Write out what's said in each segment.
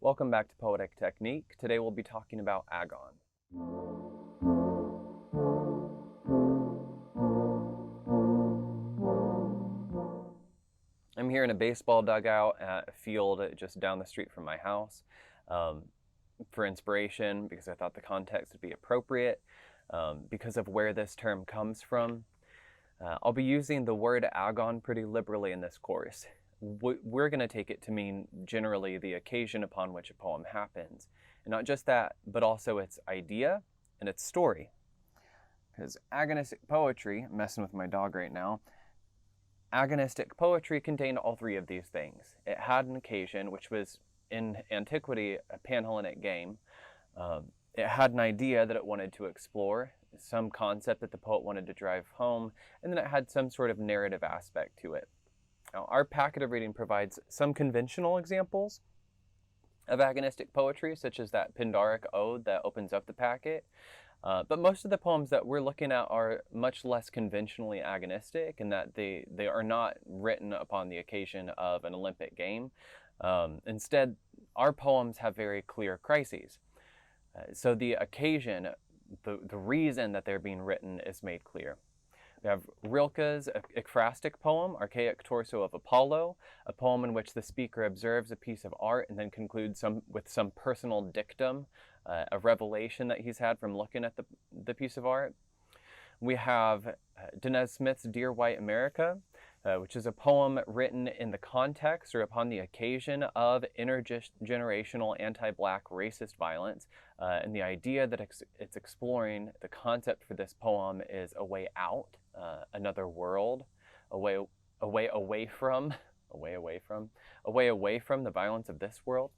Welcome back to Poetic Technique. Today we'll be talking about Agon. I'm here in a baseball dugout at a field just down the street from my house for inspiration because I thought the context would be appropriate because of where this term comes from. I'll be using the word Agon pretty liberally in this course. We're going to take it to mean generally the occasion upon which a poem happens. And not just that, but also its idea and its story. Because agonistic poetry, I'm messing with my dog right now, agonistic poetry contained all three of these things. It had an occasion, which was in antiquity a Panhellenic game. It had an idea that it wanted to explore, some concept that the poet wanted to drive home, and then it had some sort of narrative aspect to it. Now, our packet of reading provides some conventional examples of agonistic poetry, such as that Pindaric ode that opens up the packet. But most of the poems that we're looking at are much less conventionally agonistic in that they are not written upon the occasion of an Olympic game. Instead, our poems have very clear crises. So the occasion, the reason that they're being written is made clear. We have Rilke's ekphrastic poem, Archaic Torso of Apollo, a poem in which the speaker observes a piece of art and then concludes with some personal dictum, a revelation that he's had from looking at the piece of art. We have Danez Smith's Dear White America, which is a poem written in the context or upon the occasion of intergenerational anti-Black racist violence. And the idea that it's exploring, the concept for this poem is a way out, another world, a way away from the violence of this world.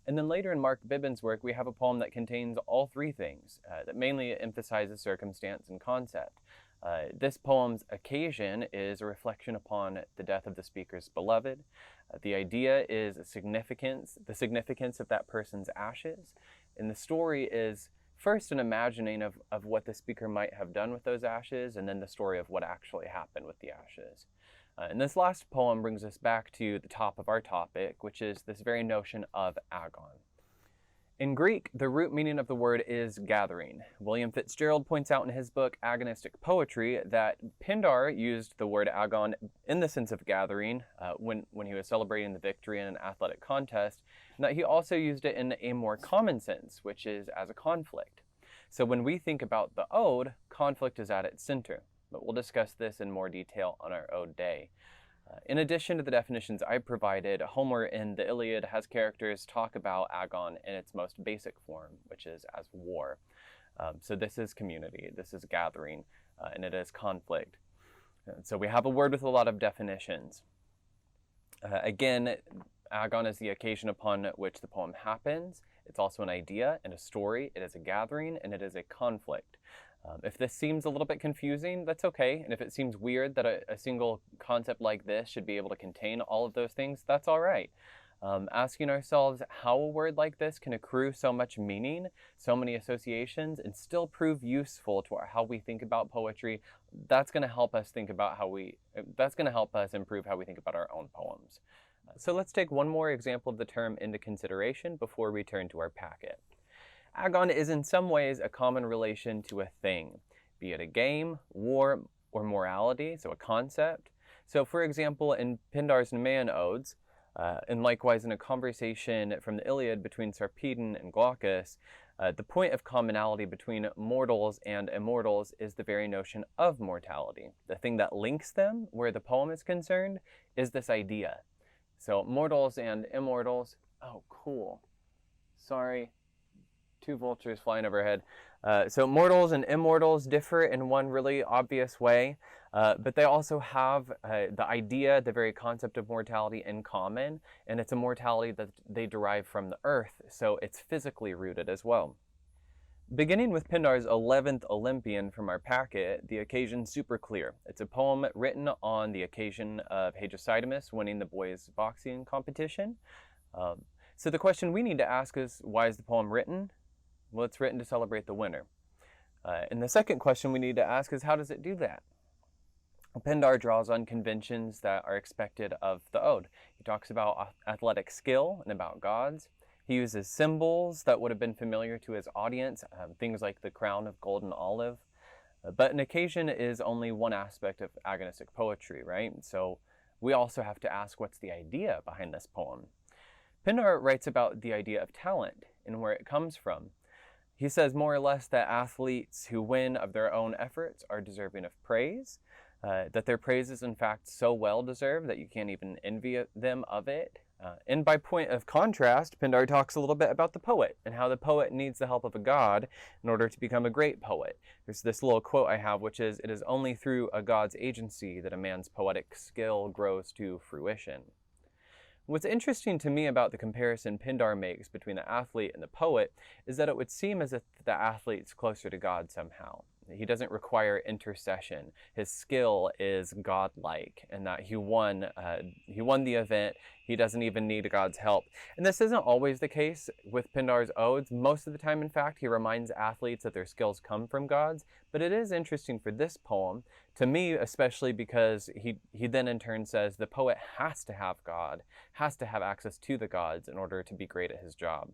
And then later in Mark Bibbin's work, we have a poem that contains all three things, that mainly emphasizes circumstance and concept. This poem's occasion is a reflection upon the death of the speaker's beloved. The idea is the significance of that person's ashes. And the story is first an imagining of what the speaker might have done with those ashes, and then the story of what actually happened with the ashes. And this last poem brings us back to the top of our topic, which is this very notion of agon. In Greek, the root meaning of the word is gathering. William Fitzgerald points out in his book, Agonistic Poetry, that Pindar used the word agon in the sense of gathering when he was celebrating the victory in an athletic contest, and that he also used it in a more common sense, which is as a conflict. So when we think about the ode, conflict is at its center. But we'll discuss this in more detail on our Ode Day. In addition to the definitions I provided, Homer in the Iliad has characters talk about agon in its most basic form, which is as war. So this is community, this is gathering, and it is conflict. So we have a word with a lot of definitions. Again, agon is the occasion upon which the poem happens. It's also an idea and a story. It is a gathering, and it is a conflict. If this seems a little bit confusing, that's okay. And if it seems weird that a single concept like this should be able to contain all of those things, that's all right. Asking ourselves how a word like this can accrue so much meaning, so many associations, and still prove useful to how we think about poetry, that's going to help us improve how we think about our own poems. So let's take one more example of the term into consideration before we turn to our packet. Agon is in some ways a common relation to a thing, be it a game, war, or morality, so a concept. So for example, in Pindar's Nemean odes, and likewise in a conversation from the Iliad between Sarpedon and Glaucus, the point of commonality between mortals and immortals is the very notion of mortality. The thing that links them, where the poem is concerned, is this idea. So mortals and immortals, oh cool, sorry. Two vultures flying overhead. So mortals and immortals differ in one really obvious way, but they also have the idea, the very concept of mortality in common, and it's a mortality that they derive from the earth, so it's physically rooted as well. Beginning with Pindar's 11th Olympian from our packet, the occasion's super clear. It's a poem written on the occasion of Hegesidemus winning the boys' boxing competition. So the question we need to ask is, why is the poem written? Well, it's written to celebrate the winner. And the second question we need to ask is, how does it do that? Pindar draws on conventions that are expected of the ode. He talks about athletic skill and about gods. He He uses symbols that would have been familiar to his audience, things like the crown of gold and olive. But an occasion is only one aspect of agonistic poetry, right? So we also have to ask, what's the idea behind this poem? Pindar writes about the idea of talent and where it comes from. He says more or less that athletes who win of their own efforts are deserving of praise, that their praise is in fact so well deserved that you can't even envy them of it. And by point of contrast, Pindar talks a little bit about the poet and how the poet needs the help of a god in order to become a great poet. There's this little quote I have, which is, "It is only through a god's agency that a man's poetic skill grows to fruition." What's interesting to me about the comparison Pindar makes between the athlete and the poet is that it would seem as if the athlete's closer to God somehow. He doesn't require intercession. His skill is godlike, and that he won the event. He doesn't even need God's help. And this isn't always the case with Pindar's odes. Most of the time, in fact, he reminds athletes that their skills come from God's. But it is interesting for this poem, to me especially, because he then in turn says the poet has to have God, has to have access to the gods in order to be great at his job.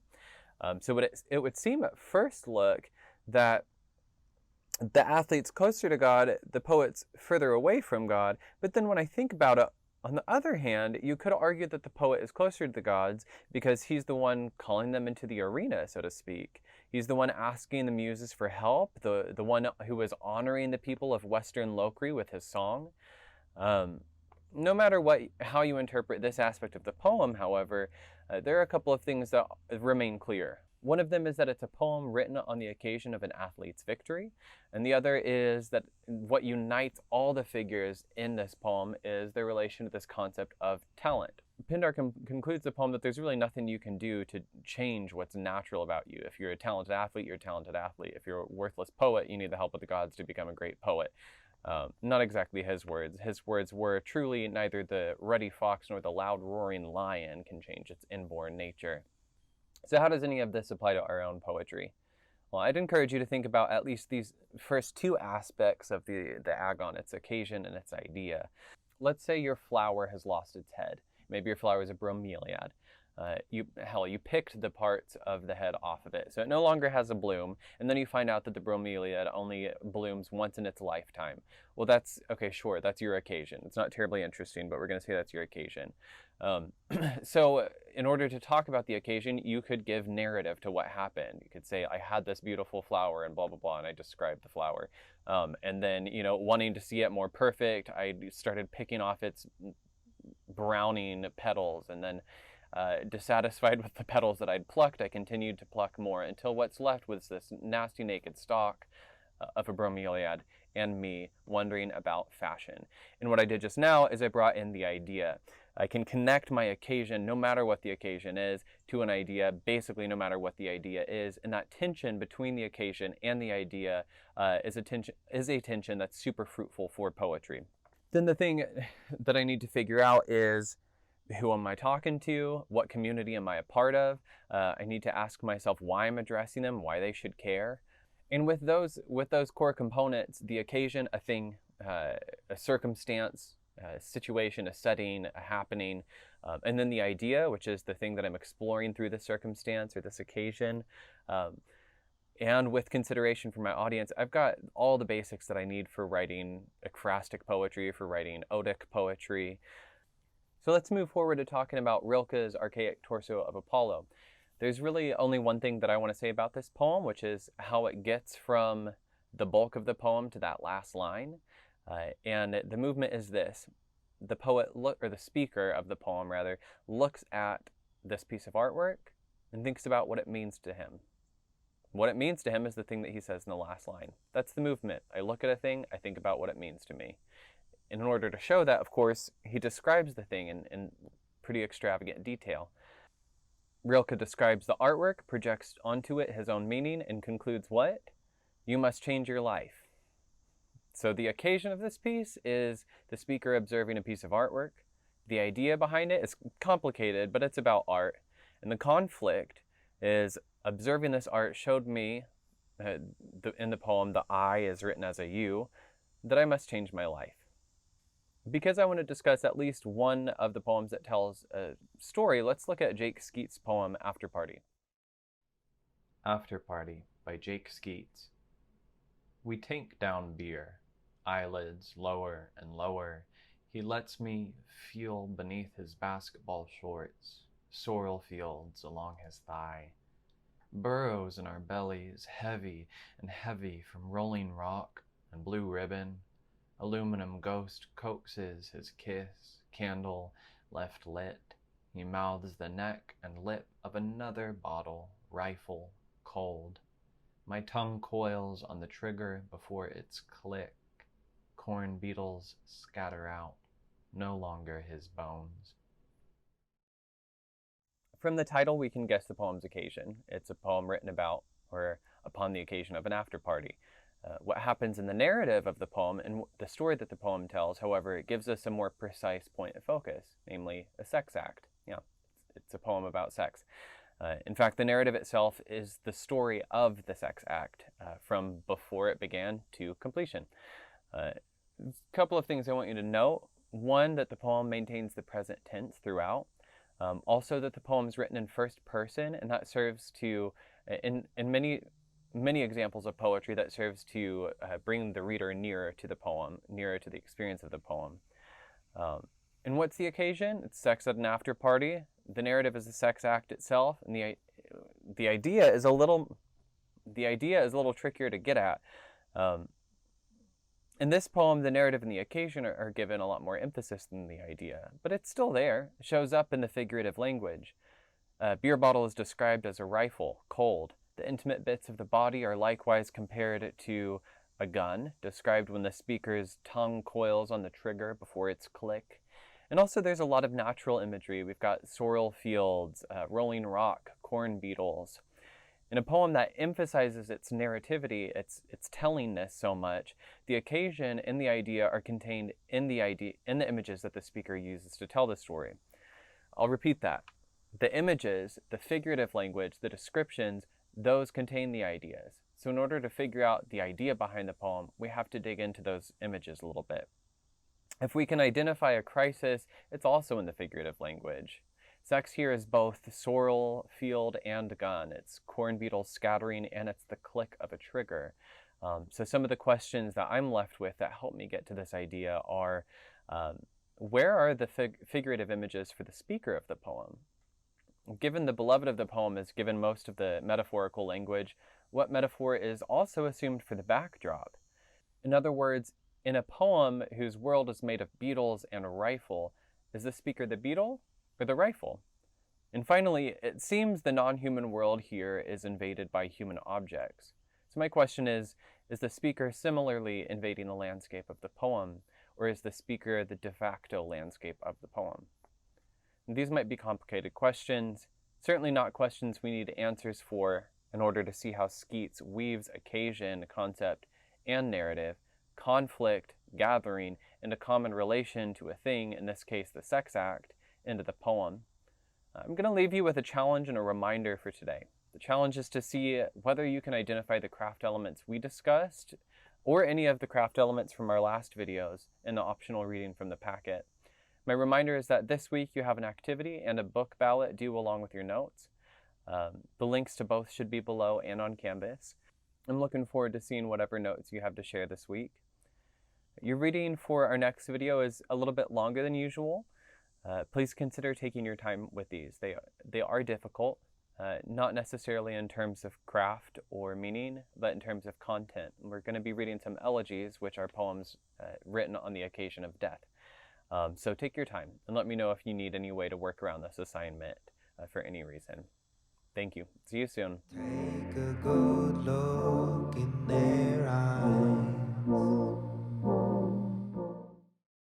So it would seem at first look that the athlete's closer to God, the poet's further away from God. But then when I think about it, on the other hand, you could argue that the poet is closer to the gods because he's the one calling them into the arena, so to speak. He's the one asking the muses for help, the one who is honoring the people of Western Locri with his song. No matter how you interpret this aspect of the poem, however, there are a couple of things that remain clear. One of them is that it's a poem written on the occasion of an athlete's victory, and the other is that what unites all the figures in this poem is their relation to this concept of talent. Pindar concludes the poem that there's really nothing you can do to change what's natural about you. If you're a talented athlete, you're a talented athlete. If you're a worthless poet, you need the help of the gods to become a great poet. Not exactly his words. His words were, "Truly neither the ruddy fox nor the loud roaring lion can change its inborn nature." So how does any of this apply to our own poetry? Well, I'd encourage you to think about at least these first two aspects of the Agon, its occasion and its idea. Let's say your flower has lost its head. Maybe your flower is a bromeliad. You picked the parts of the head off of it, so it no longer has a bloom, and then you find out that the bromeliad only blooms once in its lifetime. Well, that's your occasion. It's not terribly interesting, but we're going to say that's your occasion. So in order to talk about the occasion, you could give narrative to what happened. You could say, I had this beautiful flower and blah, blah, blah, and I described the flower. And then, wanting to see it more perfect, I started picking off its browning petals, and then dissatisfied with the petals that I'd plucked, I continued to pluck more until what's left was this nasty naked stalk of a bromeliad and me wondering about fashion. And what I did just now is I brought in the idea. I can connect my occasion, no matter what the occasion is, to an idea, basically no matter what the idea is. And that tension between the occasion and the idea is a tension that's super fruitful for poetry. Then the thing that I need to figure out is, who am I talking to? What community am I a part of? I need to ask myself why I'm addressing them, why they should care. And with those core components, the occasion, a thing, a circumstance, a situation, a setting, a happening, and then the idea, which is the thing that I'm exploring through this circumstance or this occasion. And with consideration for my audience, I've got all the basics that I need for writing ekphrastic poetry, for writing odic poetry. So let's move forward to talking about Rilke's Archaic Torso of Apollo. There's really only one thing that I want to say about this poem, which is how it gets from the bulk of the poem to that last line. And the movement is this. The speaker of the poem, rather, looks at this piece of artwork and thinks about what it means to him. What it means to him is the thing that he says in the last line. That's the movement. I look at a thing, I think about what it means to me. In order to show that, of course, he describes the thing in pretty extravagant detail. Rilke describes the artwork, projects onto it his own meaning, and concludes what? You must change your life. So the occasion of this piece is the speaker observing a piece of artwork. The idea behind it is complicated, but it's about art. And the conflict is observing this art showed me, in the poem, the I is written as a U, that I must change my life. Because I want to discuss at least one of the poems that tells a story, let's look at Jake Skeet's poem, After Party. After Party by Jake Skeets. We tink down beer, eyelids lower and lower. He lets me feel beneath his basketball shorts, sorrel fields along his thigh. Burrows in our bellies, heavy and heavy from rolling rock and blue ribbon. Aluminum ghost coaxes his kiss, candle left lit. He mouths the neck and lip of another bottle, rifle, cold. My tongue coils on the trigger before its click. Corn beetles scatter out, no longer his bones. From the title, we can guess the poem's occasion. It's a poem written about or upon the occasion of an after party. What happens in the narrative of the poem and the story that the poem tells, however, it gives us a more precise point of focus, namely a sex act. Yeah, it's a poem about sex. In fact, the narrative itself is the story of the sex act from before it began to completion. A couple of things I want you to note. One, that the poem maintains the present tense throughout. Also, that the poem is written in first person, and that serves to, in many examples of poetry, that serves to bring the reader nearer to the poem, nearer to the experience of the poem. And what's the occasion? It's sex at an after party. The narrative is the sex act itself, and the idea is a little trickier to get at. In this poem, the narrative and the occasion are given a lot more emphasis than the idea, but it's still there. It shows up in the figurative language. A beer bottle is described as a rifle, cold. The intimate bits of the body are likewise compared to a gun, described when the speaker's tongue coils on the trigger before its click. And also there's a lot of natural imagery. We've got sorrel fields, rolling rock, corn beetles. In a poem that emphasizes its narrativity, its tellingness so much, the occasion and the idea are contained in the images that the speaker uses to tell the story. I'll repeat that. The images, the figurative language, the descriptions, those contain the ideas. So in order to figure out the idea behind the poem, we have to dig into those images a little bit. If we can identify a crisis, it's also in the figurative language. Sex here is both sorrel field and gun. It's corn beetles scattering, and it's the click of a trigger. So some of the questions that I'm left with that help me get to this idea are, where are the figurative images for the speaker of the poem? Given the beloved of the poem is given most of the metaphorical language, what metaphor is also assumed for the backdrop? In other words, in a poem whose world is made of beetles and a rifle, is the speaker the beetle or the rifle? And finally, it seems the non-human world here is invaded by human objects. So my question is the speaker similarly invading the landscape of the poem, or is the speaker the de facto landscape of the poem? And these might be complicated questions, certainly not questions we need answers for in order to see how Skeets weaves occasion, concept, and narrative, conflict, gathering, and a common relation to a thing, in this case the sex act, into the poem. I'm going to leave you with a challenge and a reminder for today. The challenge is to see whether you can identify the craft elements we discussed or any of the craft elements from our last videos in the optional reading from the packet. My reminder is that this week you have an activity and a book ballot due along with your notes. The links to both should be below and on Canvas. I'm looking forward to seeing whatever notes you have to share this week. Your reading for our next video is a little bit longer than usual. Please consider taking your time with these. They are difficult, not necessarily in terms of craft or meaning, but in terms of content. We're going to be reading some elegies, which are poems written on the occasion of death. So take your time and let me know if you need any way to work around this assignment for any reason. Thank you. See you soon. Take a good look